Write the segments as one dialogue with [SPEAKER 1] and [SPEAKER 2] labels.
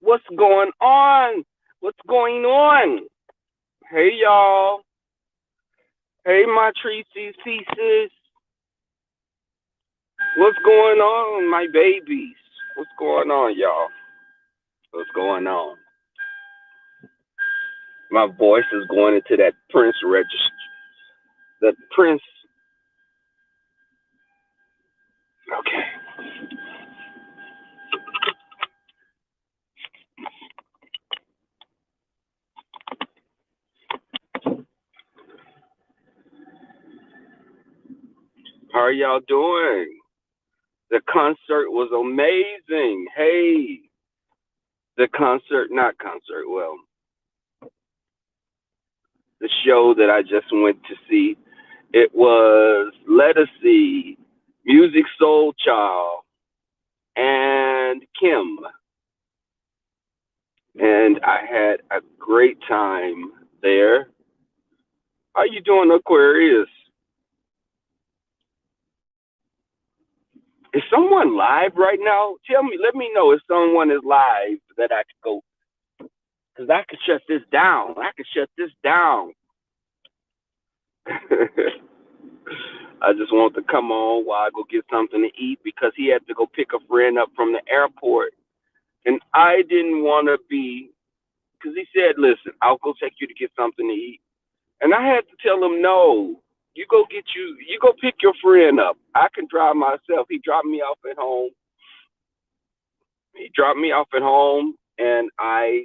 [SPEAKER 1] What's going on? What's going on? Hey, y'all. Hey, my Treacies, pieces. What's going on, my babies? What's going on, y'all? What's going on? My voice is going into that Prince register. The Prince. Okay. How are y'all doing? The concert was amazing. Hey, not concert, well, the show that I just went to see. It was Lettucey, Music Soul Child, and Kim. And I had a great time there. How you doing, Aquarius? Is someone live right now? Tell me, let me know if someone is live that I could go, because I could shut this down. I could shut this down. I just want to come on while I go get something to eat because he had to go pick a friend up from the airport. And I didn't want to be, because he said, listen, I'll go take you to get something to eat. And I had to tell him, no, you go pick your friend up. I can drive myself. He dropped me off at home. He dropped me off at home, and I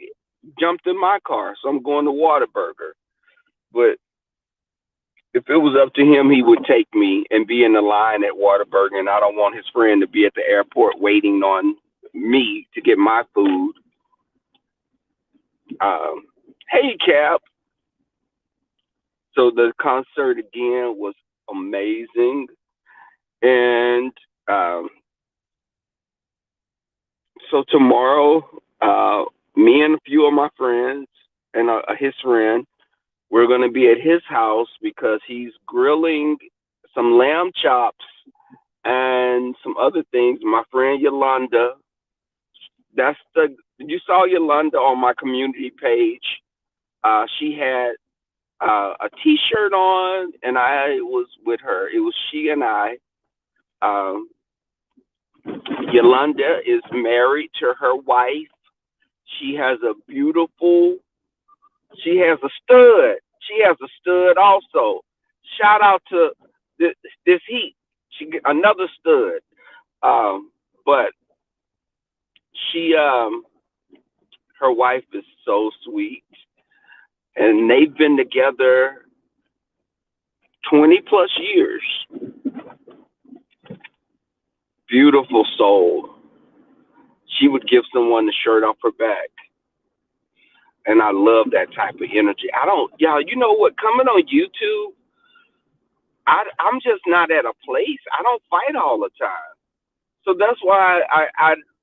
[SPEAKER 1] jumped in my car. So I'm going to Whataburger. But if it was up to him, he would take me and be in the line at Whataburger, and I don't want his friend to be at the airport waiting on me to get my food. Um, hey, Cap. So the concert again was amazing, and um, so tomorrow, me and a few of my friends and his friend, we're going to be at his house because he's grilling some lamb chops and some other things. My friend Yolanda, you saw Yolanda on my community page. She had a T-shirt on, and I was with her. It was she and I. Um, Yolanda is married to her wife. She has a beautiful. She has a stud. She has a stud also. Shout out to this heat. She another stud. Um, but she her wife is so sweet, and they've been together 20 plus years. Beautiful soul. She would give someone the shirt off her back. And I love that type of energy. I don't, y'all, you know what? Coming on YouTube, I'm just not at a place. I don't fight all the time. So that's why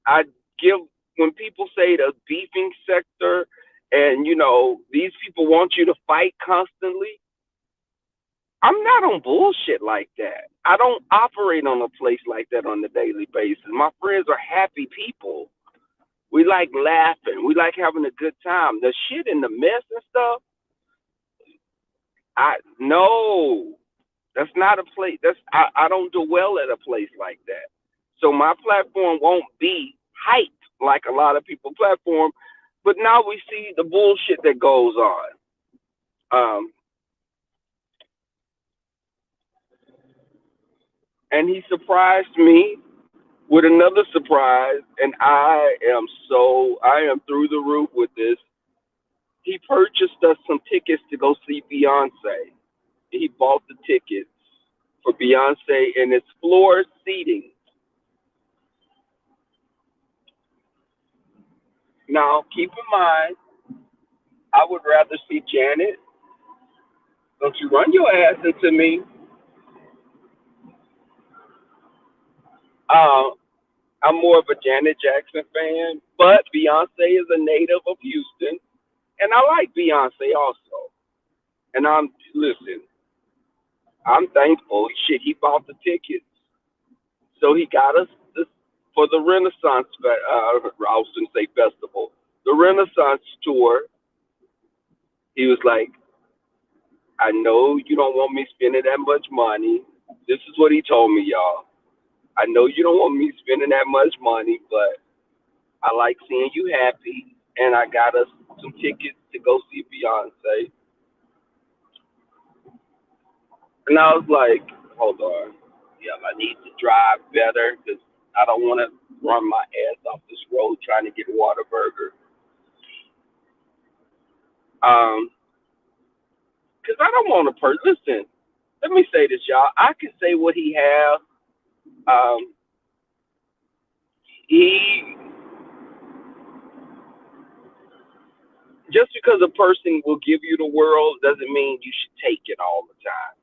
[SPEAKER 1] I give, when people say the beefing sector and, these people want you to fight constantly, I'm not on bullshit like that. I don't operate on a place like that on a daily basis. My friends are happy people. We like laughing. We like having a good time. The shit and the mess and stuff, I no, that's not a place. I don't dwell at a place like that. So my platform won't be hyped like a lot of people platform. But now we see the bullshit that goes on. Um, and he surprised me with another surprise, and I am through the roof with this. He purchased us some tickets to go see Beyonce. He bought the tickets for Beyonce, and it's floor seating. Now, keep in mind, I would rather see Janet. Don't you run your ass into me. Uh, I'm more of a Janet Jackson fan, but Beyonce is a native of Houston, and I like Beyonce also. And listen, I'm thankful. Shit, he bought the tickets, so he got us this for the Renaissance. I was going to say festival. the Renaissance tour, he was like, I know you don't want me spending that much money. This is what he told me, y'all. I know you don't want me spending that much money, but I like seeing you happy, and I got us some tickets to go see Beyonce. And I was like, hold on. Yeah, I need to drive better because I don't want to run my ass off this road trying to get a Whataburger. Because I don't want to listen, let me say this, y'all. I can say what he have. Um, he just because a person will give you the world doesn't mean you should take it all the time.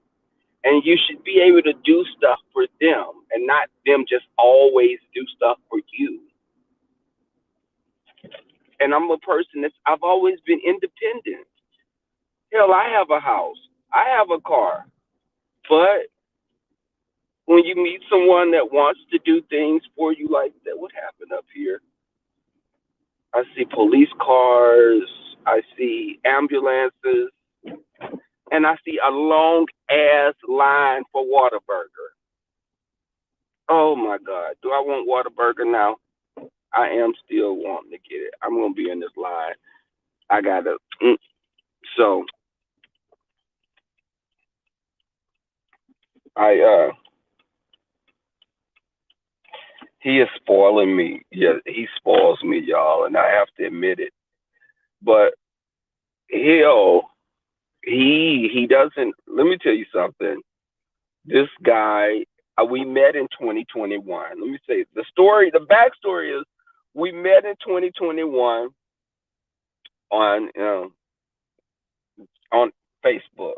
[SPEAKER 1] And you should be able to do stuff for them and not them just always do stuff for you. And I'm a person I've always been independent. Hell, I have a house, I have a car. But when you meet someone that wants to do things for you like that, what happened up here? I see police cars, I see ambulances, and I see a long ass line for Whataburger. Oh my God, do I want Whataburger now? I am still wanting to get it. I'm gonna be in this line. I gotta. So I he is spoiling me. Yeah, he spoils me, y'all, and I have to admit it. But he'll he doesn't. Let me tell you something. This guy, we met in 2021. Let me say the story. The backstory is we met in 2021 on on Facebook,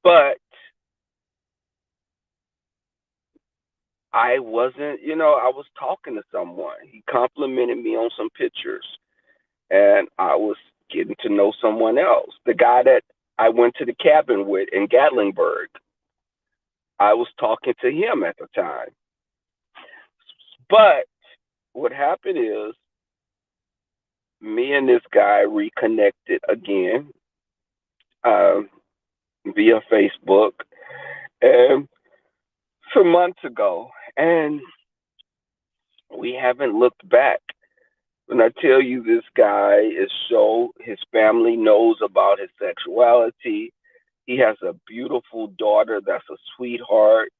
[SPEAKER 1] but I wasn't. I was talking to someone. He complimented me on some pictures, and I was getting to know someone else. The guy that I went to the cabin with in Gatlinburg. I was talking to him at the time. But what happened is me and this guy reconnected again uh, via Facebook and some months ago. And we haven't looked back. When I tell you this guy is his family knows about his sexuality. He has a beautiful daughter that's a sweetheart.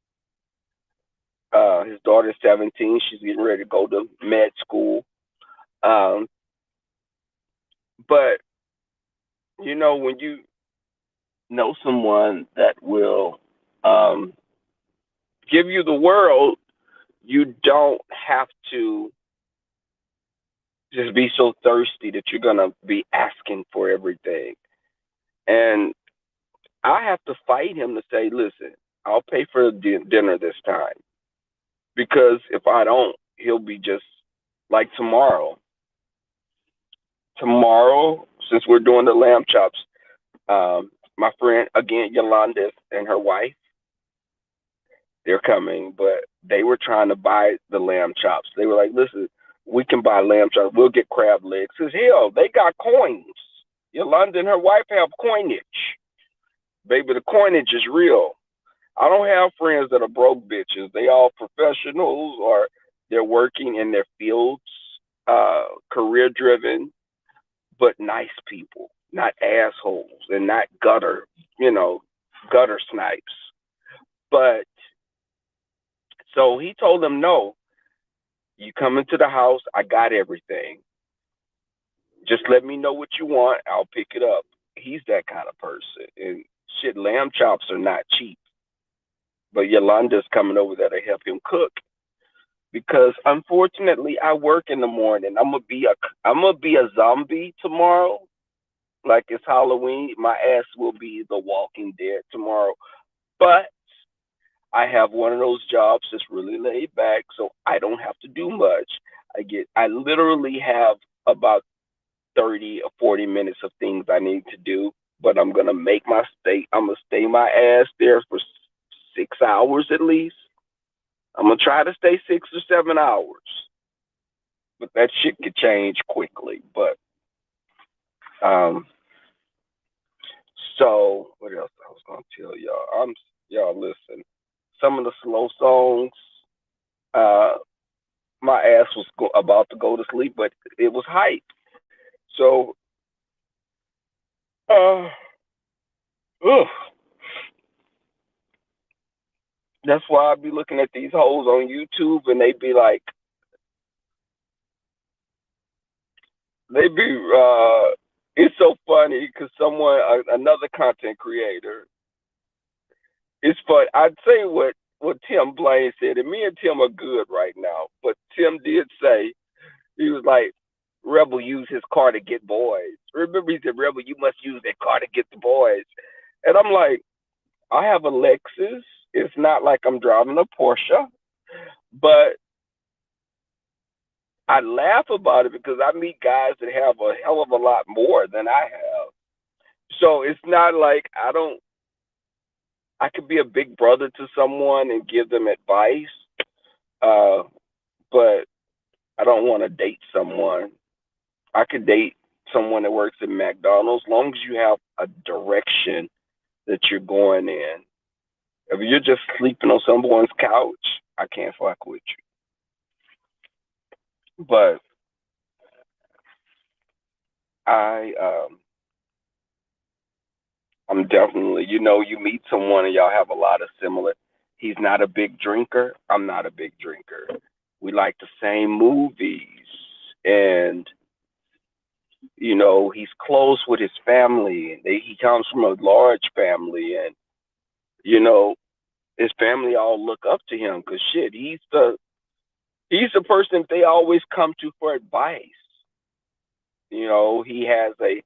[SPEAKER 1] His daughter's 17. She's getting ready to go to med school. Um, but, when you know someone that will um, give you the world, you don't have to just be so thirsty that you're going to be asking for everything. And I have to fight him to say, listen, I'll pay for dinner this time. Because if I don't, he'll be just like tomorrow. Tomorrow, since we're doing the lamb chops, my friend, again, Yolanda and her wife, they're coming, but they were trying to buy the lamb chops. They were like, listen, we can buy lamb chops. We'll get crab legs. Says, hell, they got coins. Yolanda and her wife have coinage. Baby, the coinage is real. I don't have friends that are broke bitches. They all professionals or they're working in their fields, career driven, but nice people, not assholes and not gutter snipes. But so he told them, no, you come into the house, I got everything. Just let me know what you want, I'll pick it up. He's that kind of person. And shit, lamb chops are not cheap. But Yolanda's coming over there to help him cook. Because unfortunately I work in the morning. I'm gonna be a zombie tomorrow. Like it's Halloween. My ass will be the Walking Dead tomorrow. But I have one of those jobs that's really laid back, so I don't have to do much. I literally have about 30 or 40 minutes of things I need to do, but I'm gonna I'm gonna stay my ass there for 6 hours at least. I'm gonna try to stay 6 or 7 hours, but that shit could change quickly. But Um, so what else I was gonna tell y'all? Y'all listen. Some of the slow songs, uh, my ass was about to go to sleep, but it was hype. So, uh, ugh, that's why I be looking at these hoes on YouTube, and they be, it's so funny because another content creator, it's fun. I'd say what Tim Blaine said, and me and Tim are good right now. But Tim did say he was like, Rebel used his car to get boys. Remember, he said, Rebel, you must use that car to get the boys. And I'm like, I have a Lexus. It's not like I'm driving a Porsche, but I laugh about it because I meet guys that have a hell of a lot more than I have. So it's not like I could be a big brother to someone and give them advice, uh, but I don't want to date someone. I could date someone that works at McDonald's, as long as you have a direction that you're going in. If you're just sleeping on someone's couch, I can't fuck with you. But I, I'm definitely, you meet someone and y'all have a lot of similar. He's not a big drinker. I'm not a big drinker. We like the same movies, and he's close with his family. He comes from a large family, and you know, his family all look up to him because shit, he's the person they always come to for advice. He has a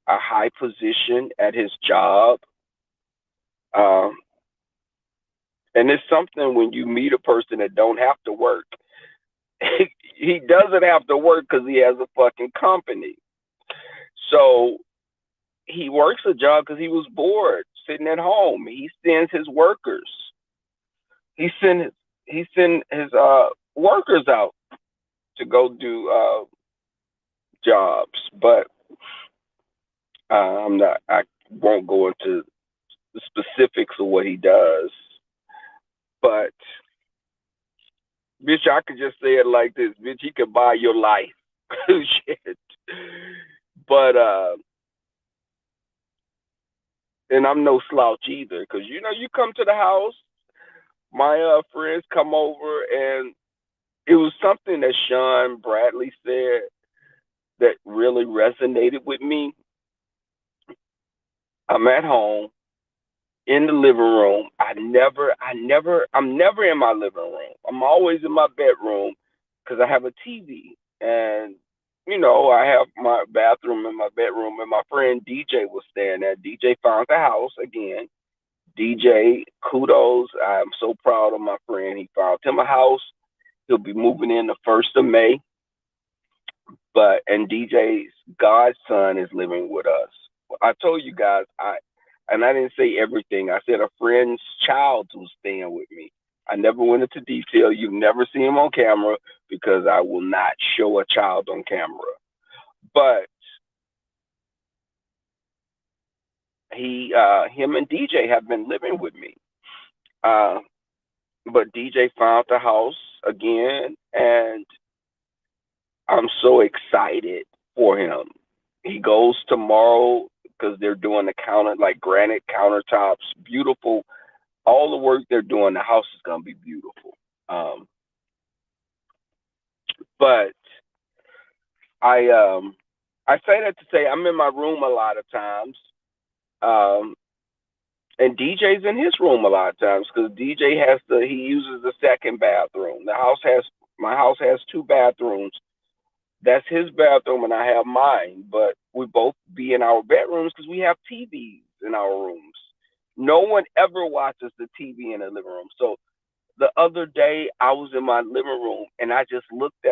[SPEAKER 1] high position at his job, um, and it's something when you meet a person that don't have to work. He doesn't have to work because he has a fucking company. So he works a job because he was bored sitting at home. He sends his workers. He sent his workers out to go do jobs, but I'm not. I won't go into the specifics of what he does. But bitch, I could just say it like this, bitch. He could buy your life. Shit. But and I'm no slouch either, because you come to the house. My friends come over, and it was something that Sean Bradley said that really resonated with me. I'm at home in the living room. I'm never in my living room. I'm always in my bedroom because I have a TV, and I have my bathroom in my bedroom. And my friend DJ was staying there. DJ found the house again. DJ, kudos. I'm so proud of my friend. He found him a house. He'll be moving in the 1st of May. And DJ's godson is living with us. I told you guys, I didn't say everything. I said a friend's child was staying with me. I never went into detail. You've never seen him on camera because I will not show a child on camera. But him and DJ have been living with me. Uh, but DJ found the house again, and I'm so excited for him. He goes tomorrow because they're doing the like granite countertops, beautiful. All the work they're doing, the house is gonna be beautiful. Um, but I I say that to say I'm in my room a lot of times, um, and DJ's in his room a lot of times because DJ he uses the second bathroom. My house has two bathrooms. That's his bathroom, and I have mine. But we both be in our bedrooms because we have TVs in our rooms. No one ever watches the TV in the living room. So the other day, I was in my living room and I just looked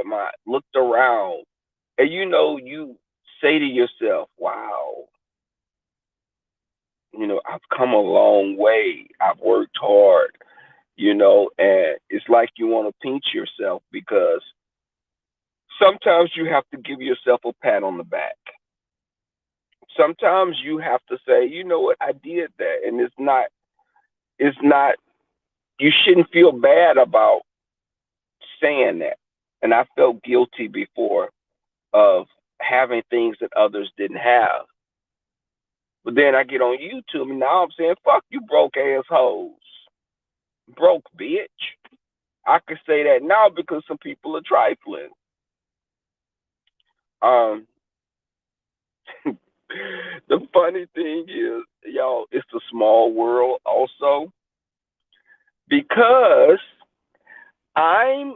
[SPEAKER 1] around, and you say to yourself, "Wow, I've come a long way. I've worked hard." And it's like you want to pinch yourself because sometimes you have to give yourself a pat on the back. Sometimes you have to say, you know what, I did that, and it's not. You shouldn't feel bad about saying that. And I felt guilty before of having things that others didn't have. But then I get on YouTube and now I'm saying, fuck you broke assholes. Broke bitch. I can say that now because some people are trifling. Um the funny thing is, y'all, it's a small world also because I'm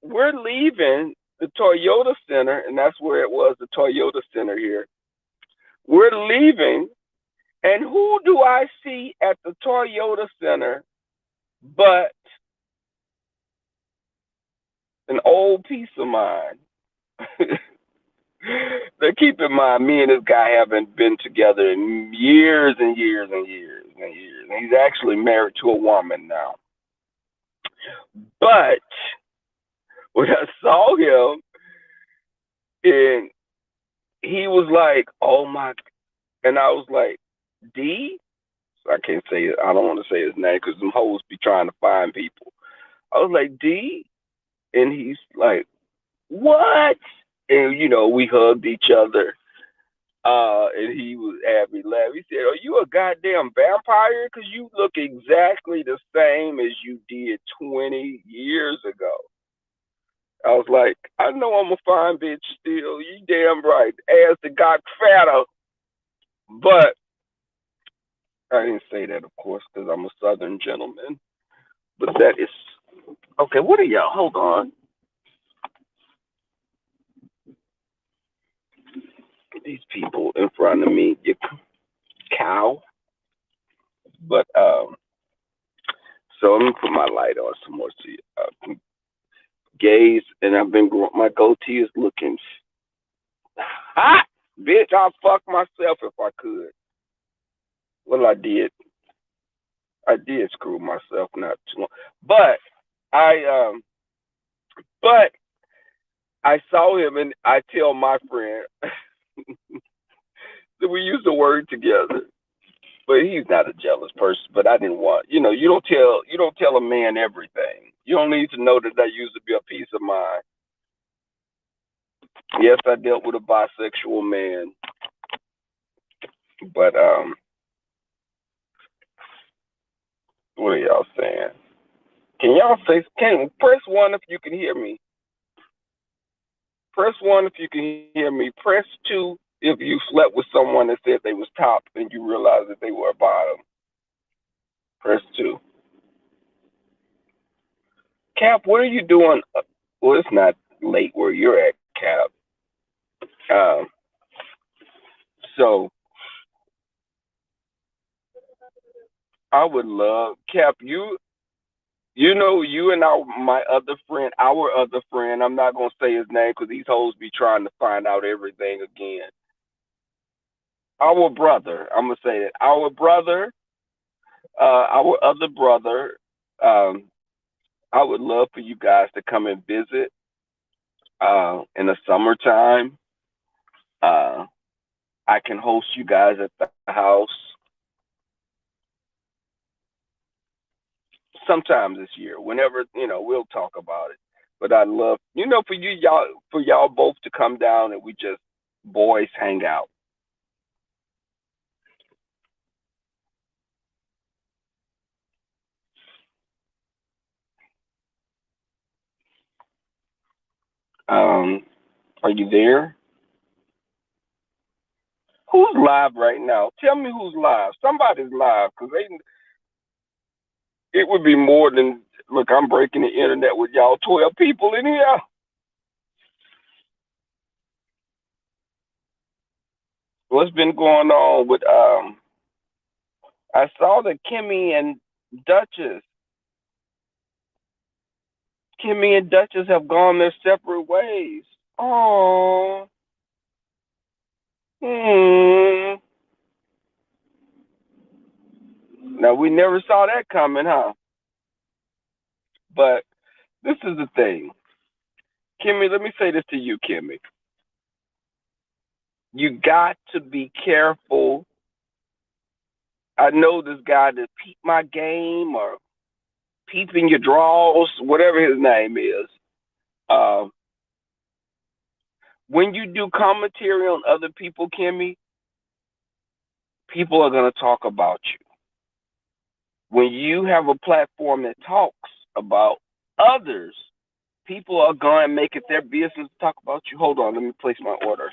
[SPEAKER 1] we're leaving the Toyota Center, and that's where it was, the Toyota Center here. We're leaving, and who do I see at the Toyota Center but an old piece of mine? Now, keep in mind, me and this guy haven't been together in years and years and years and years. And he's actually married to a woman now. But when I saw him, and he was like, "Oh my," and I was like, "D." So I can't say it. I don't want to say his name because them hoes be trying to find people. I was like, "D," and he's like, "What?" And we hugged each other. And he was had me laugh. He said, "Are you a goddamn vampire? Because you look exactly the same as you did 20 years ago." I was like, "I know I'm a fine bitch still. You damn right. Ass that got fatter." But I didn't say that, of course, because I'm a Southern gentleman. But that is okay. What are y'all? Hold on. These people in front of me, you cow. But so let me put my light on some more so you gaze, and I've been my goatee is looking hot. Bitch, I'll fuck myself if I could. Well, I did screw myself not too long, but I but I saw him, and I tell my friend that we used the word together. But he's not a jealous person. But I didn't want, you don't tell a man everything. You don't need to know that that used to be a piece of mine. Yes, I dealt with a bisexual man, but what are y'all saying? Can y'all say? Can press one if you can hear me? Press one if you can hear me. Press two if you slept with someone that said they was top and you realized that they were a bottom. Press two. Cap, what are you doing? Well, it's not late where you're at, Cap. Um, so I would love Cap. You and my other friend, our other friend. I'm not gonna say his name because these hoes be trying to find out everything again. Our brother. I'm gonna say that our brother, our other brother. Um, I would love for you guys to come and visit in the summertime. Uh, I can host you guys at the house sometime this year. Whenever we'll talk about it. But I'd love for y'all both to come down and we just boys hang out. Um, are you there? Who's live right now? Tell me who's live. Somebody's live because it would be more than look. I'm breaking the internet with y'all 12 people in here. What's been going on with I saw that Duchess, Kimmy and Duchess have gone their separate ways. Oh, hmm. Now we never saw that coming, huh? But this is the thing, Kimmy. Let me say this to you, Kimmy. You got to be careful. I know this guy that peep my game or peeping your draws, whatever his name is. Uh, when you do commentary on other people, Kimmy, people are going to talk about you. When you have a platform that talks about others, people are going to make it their business to talk about you. Hold on, let me place my order.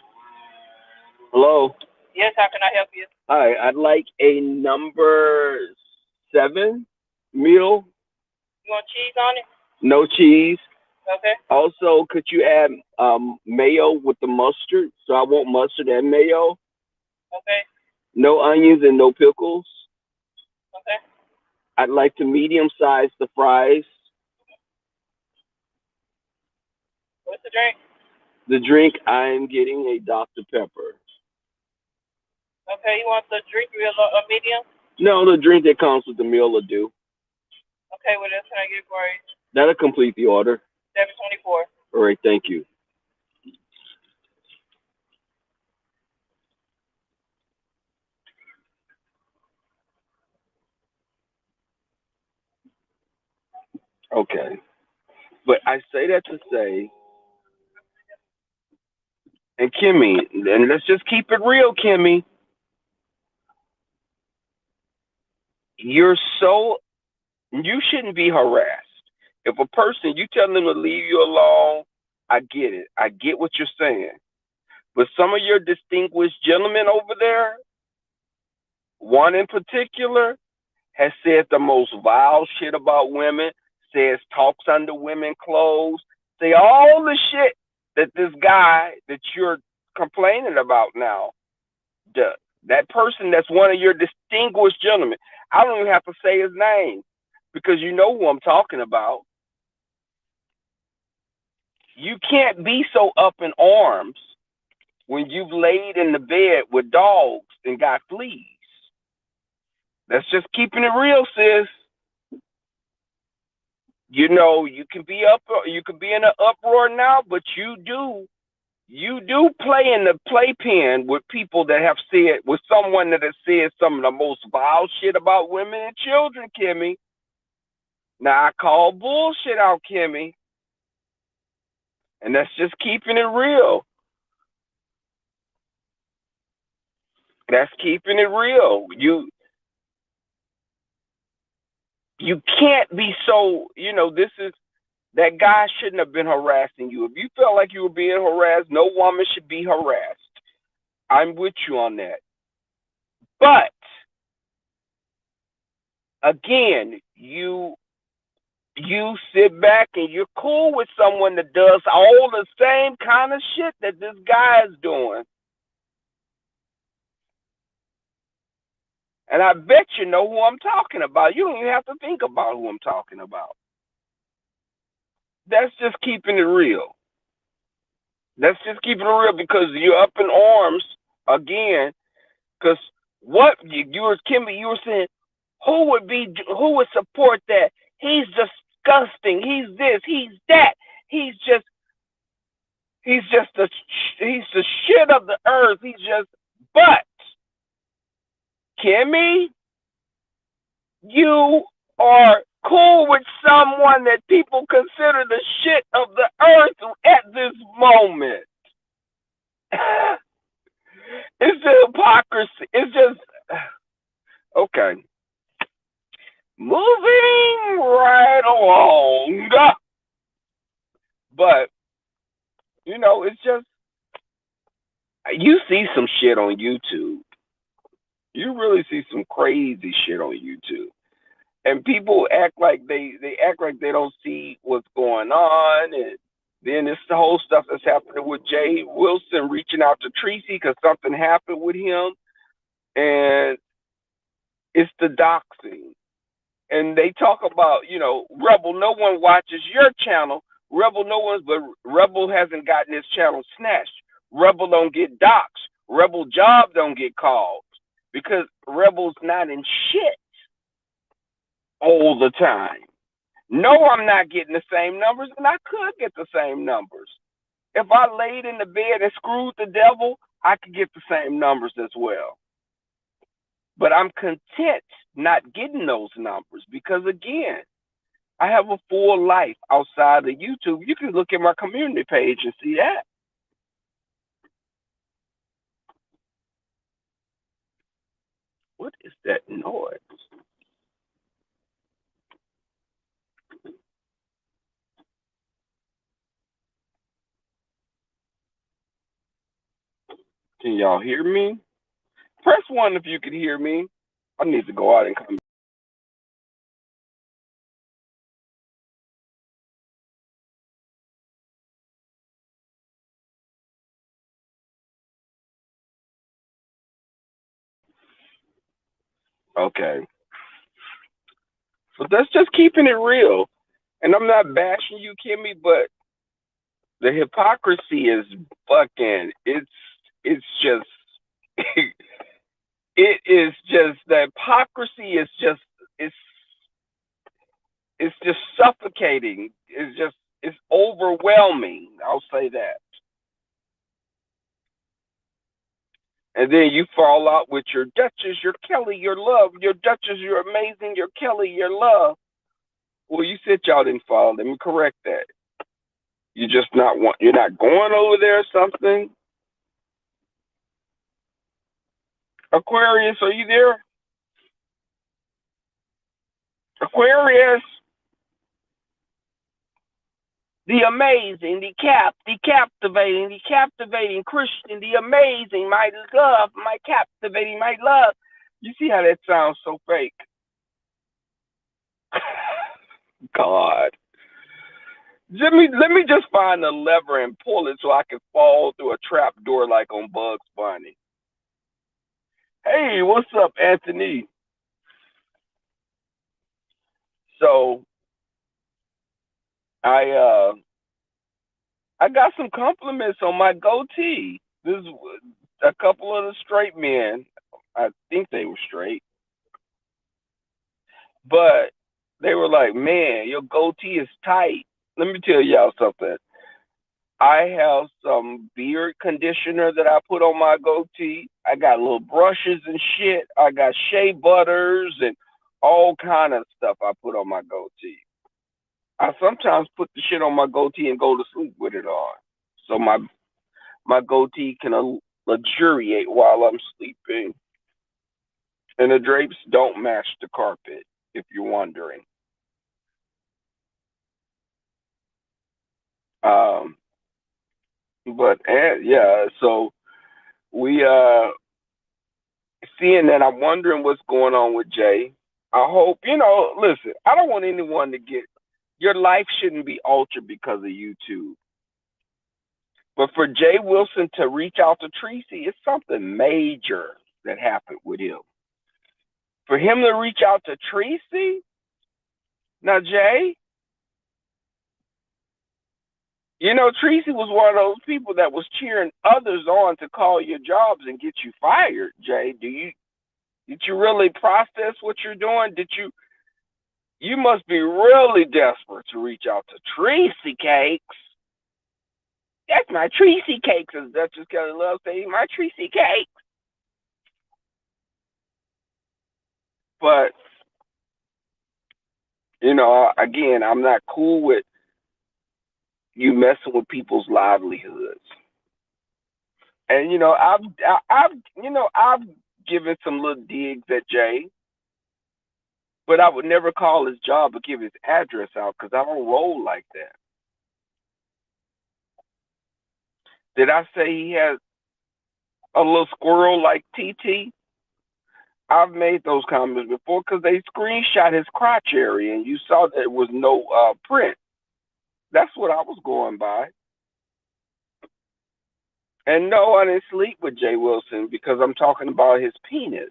[SPEAKER 1] Hello?
[SPEAKER 2] Yes, how can I help you?
[SPEAKER 1] Hi, I'd like a number 7 meal,
[SPEAKER 2] You want cheese on it?
[SPEAKER 1] no cheese.
[SPEAKER 2] Okay.
[SPEAKER 1] Also, could you add mayo with the mustard? So I want mustard and mayo.
[SPEAKER 2] Okay.
[SPEAKER 1] No onions and no pickles.
[SPEAKER 2] Okay.
[SPEAKER 1] I'd like to medium size the fries.
[SPEAKER 2] What's the drink?
[SPEAKER 1] The drink, I'm getting a Dr. Pepper.
[SPEAKER 2] Okay, you want the drink real medium?
[SPEAKER 1] No, the drink that comes with the meal will do.
[SPEAKER 2] Okay, what else can I get for you?
[SPEAKER 1] That'll complete the order.
[SPEAKER 2] 724.
[SPEAKER 1] All right, thank you. Okay. But I say that to say, and Kimmy, and let's just keep it real, Kimmy. You're so, you shouldn't be harassed. If a person, you tell them to leave you alone, I get it. I get what you're saying. But some of your distinguished gentlemen over there, one in particular, has said the most vile shit about women, says talks under women clothes, say all the shit that this guy that you're complaining about now does. That person that's one of your distinguished gentlemen. I don't even have to say his name because you know who I'm talking about. You can't be so up in arms when you've laid in the bed with dogs and got fleas. That's just keeping it real, sis. You know, you can be in an uproar now, but you do play in the playpen with people that have said, with someone that has said some of the most vile shit about women and children, Kimmy. Now I call bullshit out, Kimmy, and that's just keeping it real. That's keeping it real. You can't be so, this is, that guy shouldn't have been harassing you. If you felt like you were being harassed, no woman should be harassed. I'm with you on that. But again, you sit back and you're cool with someone that does all the same kind of shit that this guy is doing. And I bet you know who I'm talking about. You don't even have to think about who I'm talking about. That's just keeping it real. That's just keeping it real because you're up in arms again. Because what you were, Kimby, you were saying, who would support that? He's disgusting. He's this. He's that. He's just he's just the he's the shit of the earth. He's just. But Kimmy, you are cool with someone that people consider the shit of the earth at this moment. It's the hypocrisy. It's just okay. Moving right along. But it's just you see some shit on YouTube. You really see some crazy shit on YouTube. And people act like they act like they don't see what's going on, and then this the whole stuff that's happening with Jay Wilson reaching out to Tracy because something happened with him, and it's the doxing. And they talk about, Rebel. No one watches your channel. Rebel, no one's, but Rebel hasn't gotten his channel snatched. Rebel don't get doxxed. Rebel job don't get called because Rebel's not in shit all the time. No, I'm not getting the same numbers, and I could get the same numbers. If I laid in the bed and screwed the devil, I could get the same numbers as well. But I'm content not getting those numbers because, again, I have a full life outside of YouTube. You can look at my community page and see that. What is that noise? Can y'all hear me? Press 1 if you can hear me. I need to go out and come. Okay. So that's just keeping it real. And I'm not bashing you, Kimmy, but the hypocrisy is fucking, it's just, it is just, the hypocrisy is just, it's, it's just suffocating. It's overwhelming. I'll say that. And then you fall out with your Duchess, your Kelly, your love, your Duchess, you're amazing, your Kelly, your love. Well, you said y'all didn't follow. Let me correct that. You just not want. You're not going over there or something. Aquarius, are you there? Aquarius, the amazing, the captivating Christian, the amazing, my love, my captivating, my love. You see how that sounds so fake? God. Let me just find a lever and pull it so I can fall through a trap door like on Bugs Bunny. Hey, what's up, Anthony? So I I got some compliments on my goatee. This is a couple of the straight men. I think they were straight, but they were like, "Man, your goatee is tight." Let me tell y'all something. I have some beard conditioner that I put on my goatee. I got little brushes and shit. I got shea butters and all kind of stuff I put on my goatee. I sometimes put the shit on my goatee and go to sleep with it on, so my goatee can luxuriate while I'm sleeping. And the drapes don't match the carpet, if you're wondering. Um, but yeah, so we seeing that, I'm wondering what's going on with Jay. I hope, listen, I don't want anyone to get, your life shouldn't be altered because of YouTube. But for Jay Wilson to reach out to Tracy, it's something major that happened with him. For him to reach out to Tracy, now Jay, Tracy was one of those people that was cheering others on to call your jobs and get you fired. Jay, did you really process what you're doing? You must be really desperate to reach out to Tracy Cakes. That's my Tracy Cakes, as Duchess Kelly loves saying, my Tracy Cakes. But again, I'm not cool with you messing with people's livelihoods. And I've given some little digs at Jay, but I would never call his job or give his address out because I don't roll like that. Did I say he has a little squirrel like TT? I've made those comments before because they screenshot his crotch area and you saw there was no print. That's what I was going by. And no, I didn't sleep with Jay Wilson because I'm talking about his penis.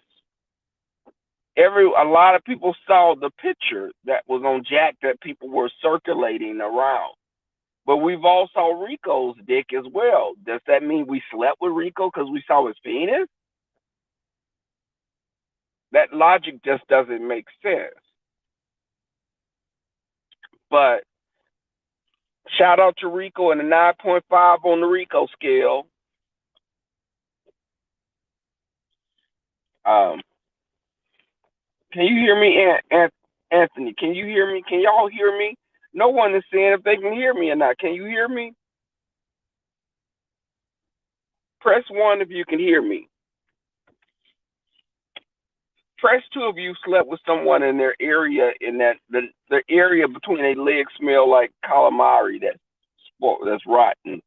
[SPEAKER 1] A lot of people saw the picture that was on Jack that people were circulating around. But we've all saw Rico's dick as well. Does that mean we slept with Rico because we saw his penis? That logic just doesn't make sense. But shout out to Rico and a 9.5 on the Rico scale. Um, can you hear me, Anthony? Can you hear me? Can y'all hear me? No one is saying if they can hear me or not. Can you hear me? Press one if you can hear me. Press two if you slept with someone in their area in that the area between their legs smell like calamari that's rotten.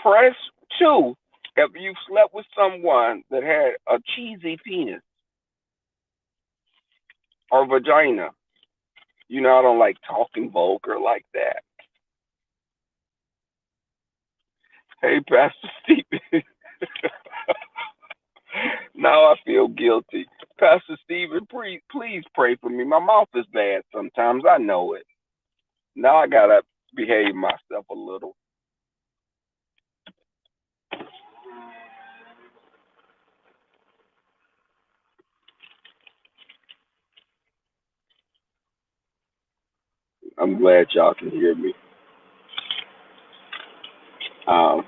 [SPEAKER 1] Press two if you slept with someone that had a cheesy penis or vagina. You know I don't like talking vulgar like that. Hey, Pastor Stephen. Now I feel guilty. Pastor Stephen, please pray for me. My mouth is bad sometimes. I know it. Now I gotta behave myself a little. I'm glad y'all can hear me. Um,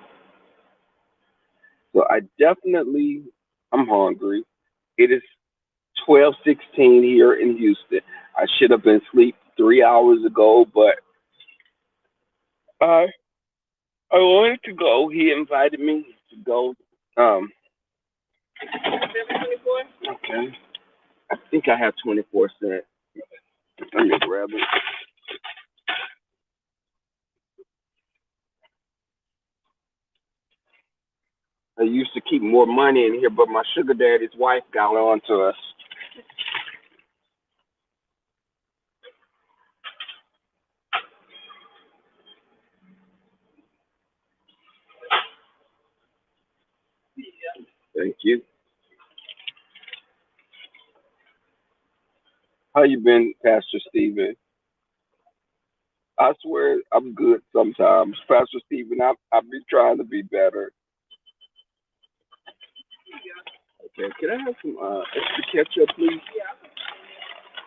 [SPEAKER 1] so I definitely, I'm hungry. It is 12:16 here in Houston. I should have been asleep 3 hours ago, but I I wanted to go. He invited me to go. Um,
[SPEAKER 2] 724?
[SPEAKER 1] okay. I think I have 24 cents. Let me grab it. I used to keep more money in here, but my sugar daddy's wife got on to us. Thank you. How you been, Pastor Stephen? I swear I'm good sometimes. Pastor Stephen, I've been trying to be better. Okay, can I have some extra ketchup, please?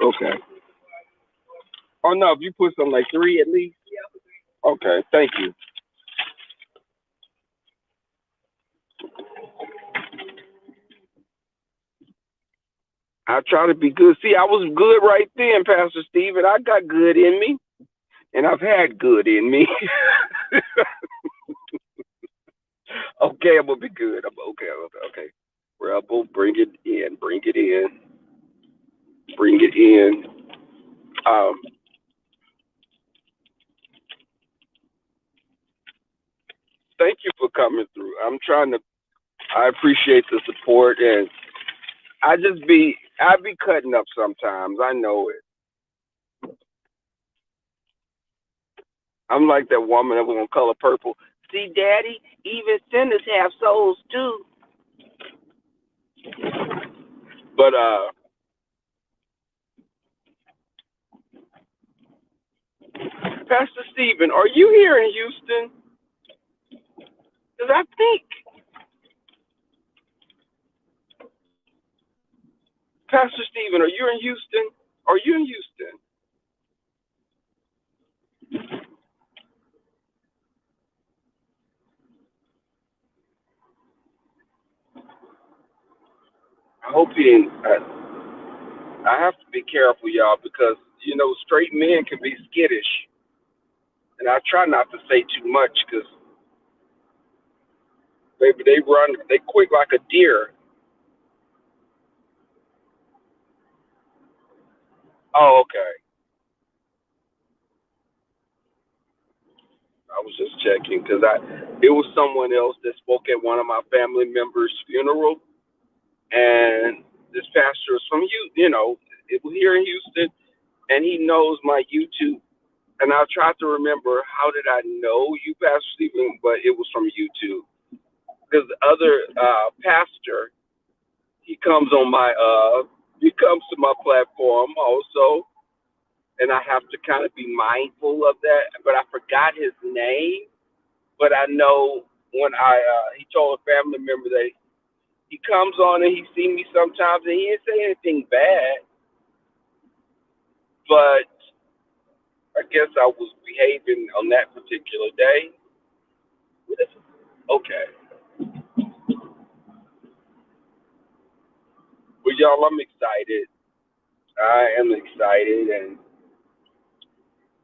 [SPEAKER 1] Okay. Oh no, if you put some like three at least. Okay, thank you. I try to be good. See, I was good right then, Pastor Stephen. I got good in me, and I've had good in me. Okay, I'm gonna be good. I'm okay. Okay, okay. Rebel, bring it in. Bring it in. Bring it in. Um, thank you for coming through. I'm trying to. I appreciate the support, and I be cutting up sometimes. I know it. I'm like that woman that was on Color Purple. See, Daddy, even sinners have souls too. But Pastor Stephen, are you here in Houston? Because I think Pastor Stephen, are you in Houston? Are you in Houston? I hope he didn't. I have to be careful, y'all, because straight men can be skittish, and I try not to say too much because maybe they run, they quick like a deer. Oh, okay. I was just checking because it was someone else that spoke at one of my family members' funeral, and this pastor is from it was here in Houston, and he knows my YouTube. And I tried to remember how did I know you, Pastor Stephen, but it was from YouTube because the other pastor he comes to my platform also, and I have to kind of be mindful of that. But I forgot his name. But I know when he told a family member that he comes on and he see me sometimes, and he didn't say anything bad, but I guess I was behaving on that particular day. Okay. Well, y'all, I'm excited. I am excited, and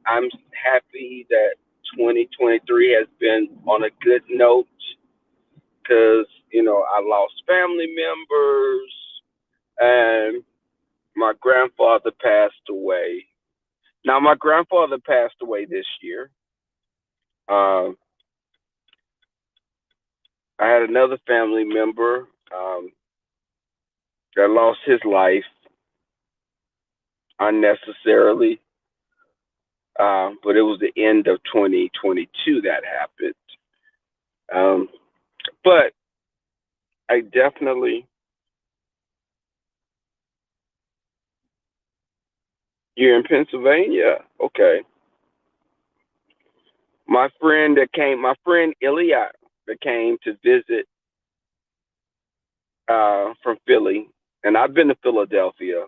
[SPEAKER 1] I'm happy that 2023 has been on a good note because, I lost family members and my grandfather passed away. Now, my grandfather passed away this year. Um, I had another family member that lost his life unnecessarily, but it was the end of 2022 that happened. Um, but I definitely, you're in Pennsylvania. Okay. My friend Ilya that came to visit from Philly, and I've been to Philadelphia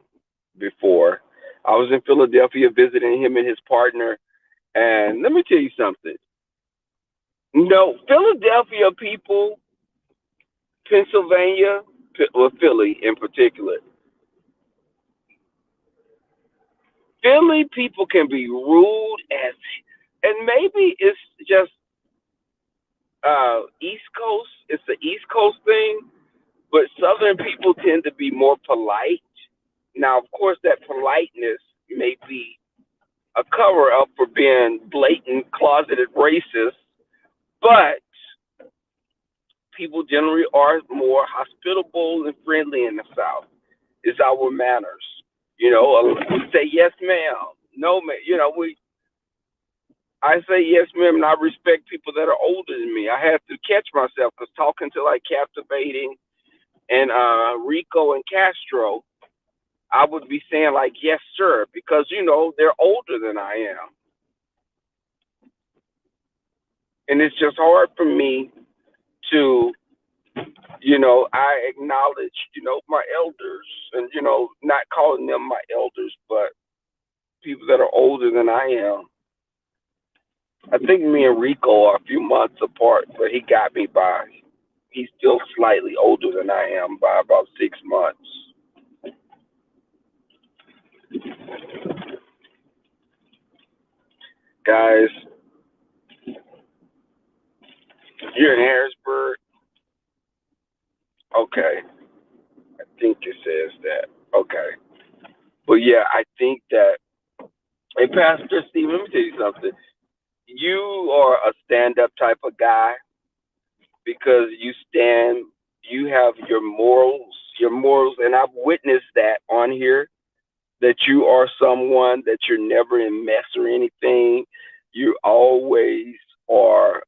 [SPEAKER 1] before. I was in Philadelphia visiting him and his partner, and let me tell you something. No, Philadelphia people, Pennsylvania, well, Philly in particular, Philly people can be rude as, and maybe it's just East Coast. It's the East Coast thing, but Southern people tend to be more polite. Now, of course, that politeness may be a cover up for being blatant, closeted racist, but people generally are more hospitable and friendly in the South. It's our manners. We say yes, ma'am, no, ma'am. I say yes, ma'am, and I respect people that are older than me. I have to catch myself because talking to like Captivating and Rico and Castro, I would be saying like yes, sir, because they're older than I am, and it's just hard for me to I acknowledge my elders and not calling them my elders, but people that are older than I am. I think me and Rico are a few months apart, but he got me by. He's still slightly older than I am by about 6 months. Guys, you're in Harrisburg. Okay, I think it says that. Okay, but yeah, I think that. Hey, Pastor Steve, let me tell you something. You are a stand-up type of guy because you have your morals, and I've witnessed that on here, that you are someone that you're never in mess or anything. You always are.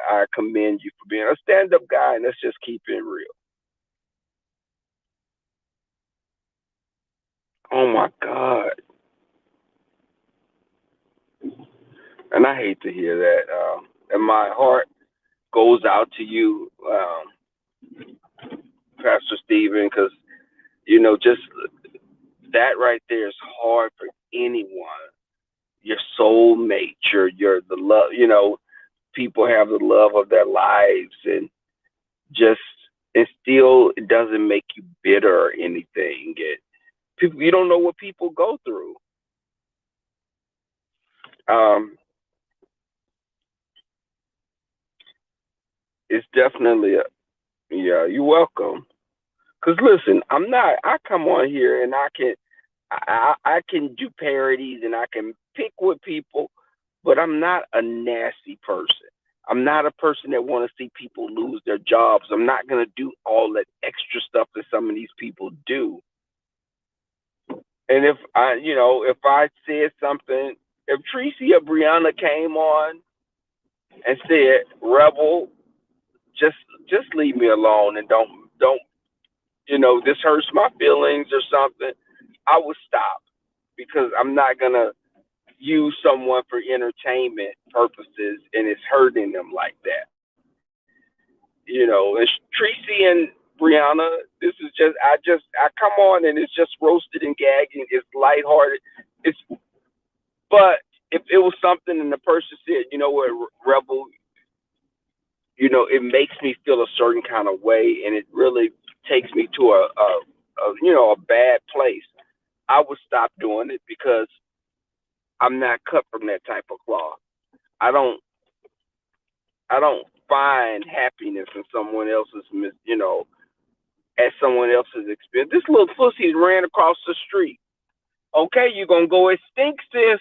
[SPEAKER 1] I commend you for being a stand-up guy, and let's just keep it real. Oh my God, and I hate to hear that. And my heart goes out to you, Pastor Stephen, because just that right there is hard for anyone. Your soulmate, your the love. People have the love of their lives, and just and still it doesn't make you bitter or anything. People, you don't know what people go through. Um, it's definitely a yeah. You're welcome. Cause listen, I'm not. I come on here and I can do parodies and I can pick with people, but I'm not a nasty person. I'm not a person that want to see people lose their jobs. I'm not gonna do all that extra stuff that some of these people do. And if I said something, if Tracy or Brianna came on and said, "Rebel, just just leave me alone and don't this hurts my feelings or something," I would stop because I'm not gonna use someone for entertainment purposes and it's hurting them like that. And Tracy and Brianna, this is I come on and it's just roasted and gagging. It's lighthearted. It's But if it was something and the person said, you know what, Rebel, it makes me feel a certain kind of way, and it really takes me to a a bad place, I would stop doing it because I'm not cut from that type of cloth. I don't I don't find happiness in someone else's at someone else's expense. This little pussy ran across the street. Okay, you gonna go extinct, sis.